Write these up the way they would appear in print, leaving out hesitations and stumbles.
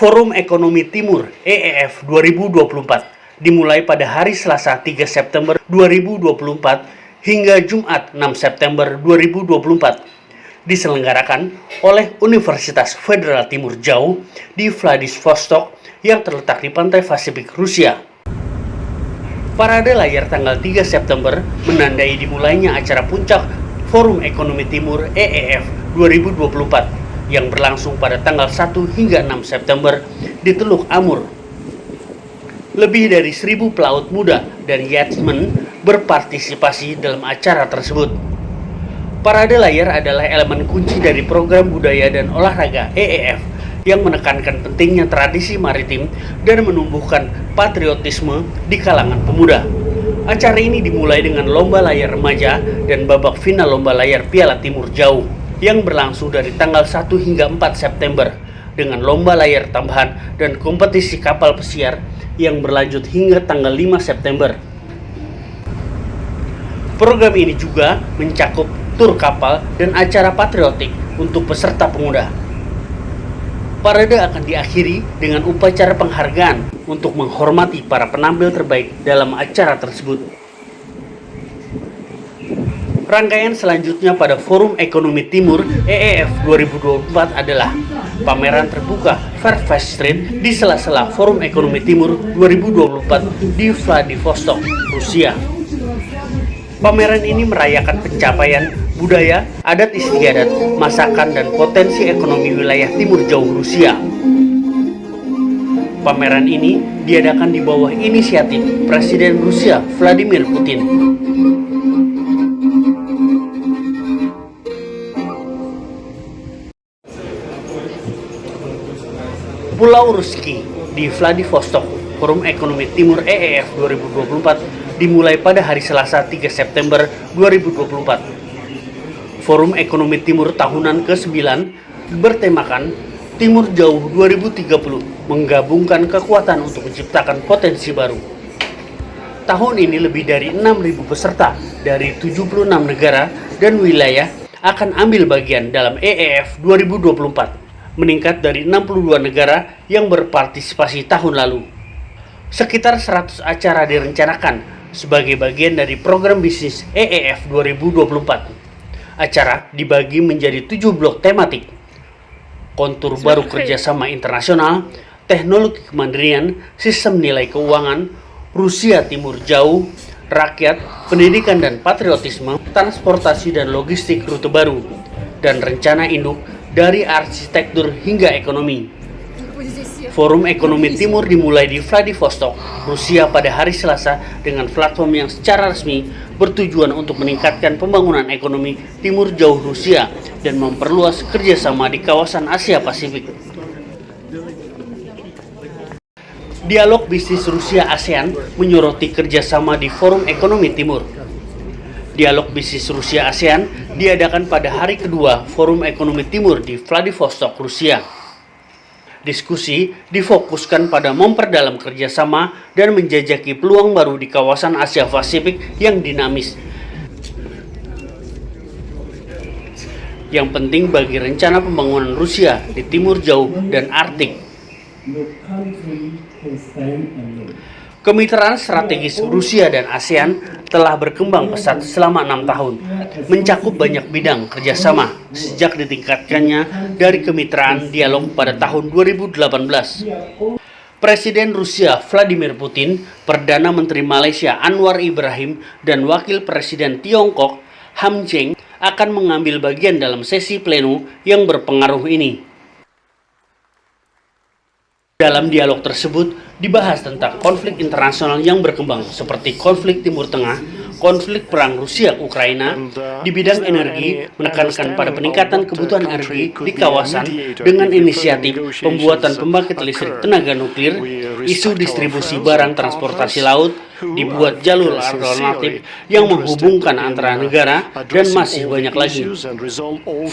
Forum Ekonomi Timur EEF 2024 dimulai pada hari Selasa 3 September 2024 hingga Jumat 6 September 2024 diselenggarakan oleh Universitas Federal Timur Jauh di Vladivostok yang terletak di pantai Pasifik Rusia. Parade layar tanggal 3 September menandai dimulainya acara puncak Forum Ekonomi Timur EEF 2024 yang berlangsung pada tanggal 1 hingga 6 September di Teluk Amur. Lebih dari 1.000 pelaut muda dan yachtsmen berpartisipasi dalam acara tersebut. Parade layar adalah elemen kunci dari program budaya dan olahraga EEF yang menekankan pentingnya tradisi maritim dan menumbuhkan patriotisme di kalangan pemuda. Acara ini dimulai dengan lomba layar remaja dan babak final lomba layar Piala Timur Jauh yang berlangsung dari tanggal 1 hingga 4 September dengan lomba layar tambahan dan kompetisi kapal pesiar yang berlanjut hingga tanggal 5 September. Program ini juga mencakup tur kapal dan acara patriotik untuk peserta pemuda. Parade akan diakhiri dengan upacara penghargaan untuk menghormati para penampil terbaik dalam acara tersebut. Rangkaian selanjutnya pada Forum Ekonomi Timur EEF 2024 adalah pameran terbuka Fairfax Street di sela-sela Forum Ekonomi Timur 2024 di Vladivostok, Rusia. Pameran ini merayakan pencapaian budaya, adat istiadat, masakan, dan potensi ekonomi wilayah Timur Jauh Rusia. Pameran ini diadakan di bawah inisiatif Presiden Rusia Vladimir Putin. Pulau Ruski di Vladivostok, Forum Ekonomi Timur EEF 2024 dimulai pada hari Selasa 3 September 2024. Forum Ekonomi Timur tahunan ke-9 bertemakan Timur Jauh 2030 menggabungkan kekuatan untuk menciptakan potensi baru. Tahun ini lebih dari 6.000 peserta dari 76 negara dan wilayah akan ambil bagian dalam EEF 2024. Meningkat dari 62 negara yang berpartisipasi tahun lalu. Sekitar 100 acara direncanakan sebagai bagian dari program bisnis EEF 2024. Acara dibagi menjadi 7 blok tematik. Kontur baru kerjasama internasional, teknologi kemandirian, sistem nilai keuangan, Rusia Timur Jauh, rakyat, pendidikan dan patriotisme, transportasi dan logistik rute baru, dan rencana induk dari arsitektur hingga ekonomi. Forum Ekonomi Timur dimulai di Vladivostok, Rusia pada hari Selasa dengan platform yang secara resmi bertujuan untuk meningkatkan pembangunan ekonomi Timur Jauh Rusia dan memperluas kerjasama di kawasan Asia Pasifik. Dialog bisnis Rusia-ASEAN menyoroti kerjasama di Forum Ekonomi Timur. Dialog bisnis Rusia-ASEAN diadakan pada hari kedua Forum Ekonomi Timur di Vladivostok, Rusia. Diskusi difokuskan pada memperdalam kerjasama dan menjajaki peluang baru di kawasan Asia Pasifik yang dinamis. Yang penting bagi rencana pembangunan Rusia di Timur Jauh dan Arktik. Kemitraan strategis Rusia dan ASEAN telah berkembang pesat selama 6 tahun, mencakup banyak bidang kerjasama sejak ditingkatkannya dari kemitraan dialog pada tahun 2018. Presiden Rusia Vladimir Putin, Perdana Menteri Malaysia Anwar Ibrahim, dan Wakil Presiden Tiongkok Han Zheng akan mengambil bagian dalam sesi pleno yang berpengaruh ini. Dalam dialog tersebut dibahas tentang konflik internasional yang berkembang seperti konflik Timur Tengah, konflik perang Rusia-Ukraina, di bidang energi menekankan pada peningkatan kebutuhan energi di kawasan dengan inisiatif pembuatan pembangkit listrik tenaga nuklir, isu distribusi barang transportasi laut, dibuat jalur alternatif yang menghubungkan antara negara, dan masih banyak lagi.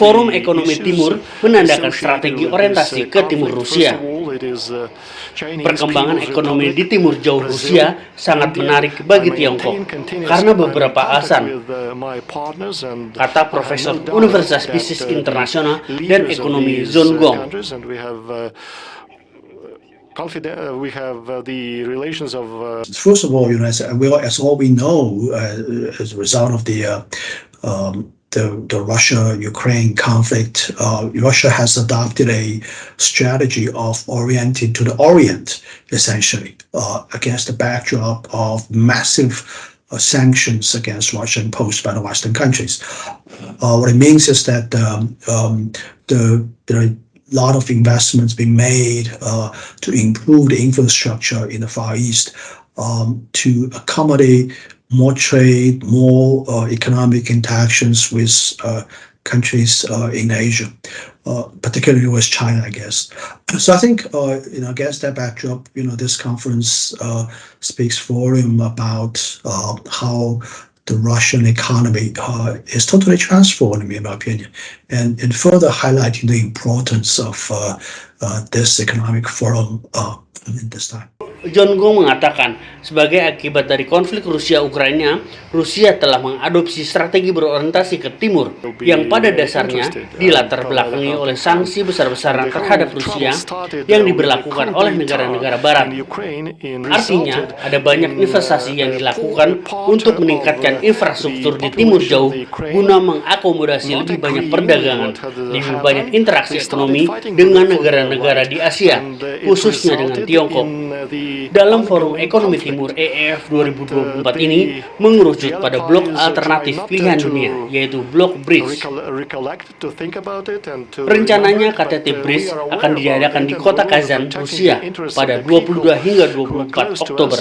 Forum Ekonomi Timur menandakan strategi orientasi ke Timur Rusia. Perkembangan ekonomi di Timur Jauh Rusia sangat menarik bagi Tiongkok karena beberapa alasan, kata Profesor Universitas Bisnis Internasional dan Ekonomi Zhong Gong. confident. We have the relations of. First of all, as all we know, as a result of the Russia-Ukraine conflict, Russia has adopted a strategy of orienting to the Orient, essentially, against the backdrop of massive sanctions against Russia imposed by the Western countries. What it means is that there are a lot of investments being made to improve the infrastructure in the Far East to accommodate more trade, more economic interactions with countries in Asia, particularly with China, I guess. So I think, against that backdrop, this conference speaks volume about how the Russian economy is totally transformed, in my opinion, and further highlighting the importance of this economic forum in this time. John Gong mengatakan, sebagai akibat dari konflik Rusia-Ukraina, Rusia telah mengadopsi strategi berorientasi ke timur yang pada dasarnya dilatar belakangi oleh sanksi besar-besaran terhadap Rusia yang diberlakukan oleh negara-negara barat. Artinya, ada banyak investasi yang dilakukan untuk meningkatkan infrastruktur di timur jauh guna mengakomodasi lebih banyak perdagangan, lebih banyak interaksi ekonomi dengan negara-negara di Asia, khususnya dengan Tiongkok. Dalam Forum Ekonomi Timur EEF 2024 ini mengerucut pada blok alternatif pilihan dunia, yaitu blok BRICS. Rencananya KTT BRICS akan diadakan di kota Kazan, Rusia pada 22 hingga 24 Oktober.